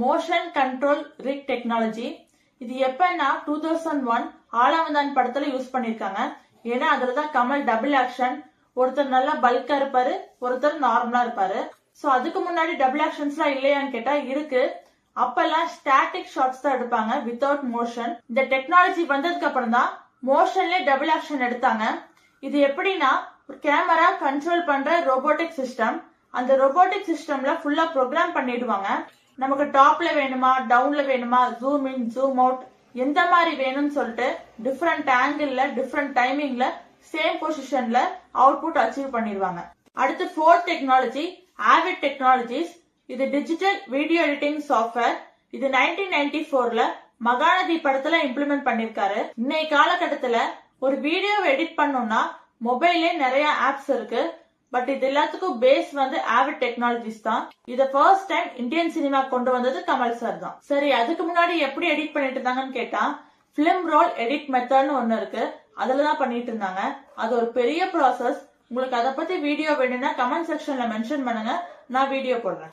Motion control rig technology. இது எப்பன்னா 2001 ஆளாவந்தான் படத்துல use பண்ணிருக்காங்க. ஏன்னா அதுலதான் கமல் டபுள் ஆக்ஷன், ஒருத்தர் நல்லா பல்கா இருப்பாரு, ஒருத்தர் நார்மலா இருப்பாரு. சோ அதுக்கு முன்னாடி டபுள் ஆக்ஷன்ஸ் எல்லாம் இல்லையான்னு கேட்டா இருக்கு. அப்பெல்லாம் ஸ்டாட்டிக் ஷாட்ஸ் தான் எடுப்பாங்க வித்தவுட் மோஷன். இந்த டெக்னாலஜி வந்ததுக்கு அப்புறம் தான் மோஷன்ல டபுள் ஆக்ஷன் எடுத்தாங்க. இது எப்படின்னா ஒரு கேமரா கண்ட்ரோல் பண்ற ரோபோட்டிக் சிஸ்டம். அந்த ரோபோட்டிக் சிஸ்டம்ல ஃபுல்லா ப்ரோக்ராம் பண்ணிடுவாங்க. நமக்கு டாப்ல வேணுமா, டவுன்ல வேணுமா, ஜூம் இன் ஜூம் அவுட் எந்த மாதிரி வேணும்னு சொல்லிட்டு டிஃப்ரெண்ட் ஆங்கிள், டிஃப்ரெண்ட் டைமிங்ல சேம் பொசிஷன்ல அவுட்புட் அச்சீவ் பண்ணிடுவாங்க. அடுத்து ஃபோர்த் டெக்னாலஜி ஆவிட் டெக்னாலஜிஸ். இது டிஜிட்டல் வீடியோ எடிட்டிங் சாஃப்ட்வேர். இது 1994ல மகாநதி படத்துல இம்ப்ளிமெண்ட் பண்ணிருக்காரு. இன்னைய காலகட்டத்துல ஒரு வீடியோ எடிட் பண்ணோம்னா மொபைல்லே நிறைய ஆப்ஸ் இருக்கு. பட் இது எல்லாத்துக்கும் பேஸ் வந்து ஆவிட் டெக்னாலஜிஸ் தான். இத ஃபர்ஸ்ட் டைம் இந்தியன் சினிமா கொண்டு வந்தது கமல் சார் தான். சரி, அதுக்கு முன்னாடி எப்படி எடிட் பண்ணிட்டு இருந்தாங்கன்னு கேட்டா பிலிம் ரோல் எடிட் மெத்தட்னு ஒண்ணு இருக்கு, அதுலதான் பண்ணிட்டு இருந்தாங்க. அது ஒரு பெரிய ப்ராசஸ். உங்களுக்கு அதை பத்தி வீடியோ வேணும்னா கமெண்ட் செக்ஷன்ல மென்ஷன் பண்ணுங்க, நான் வீடியோ போடுறேன்.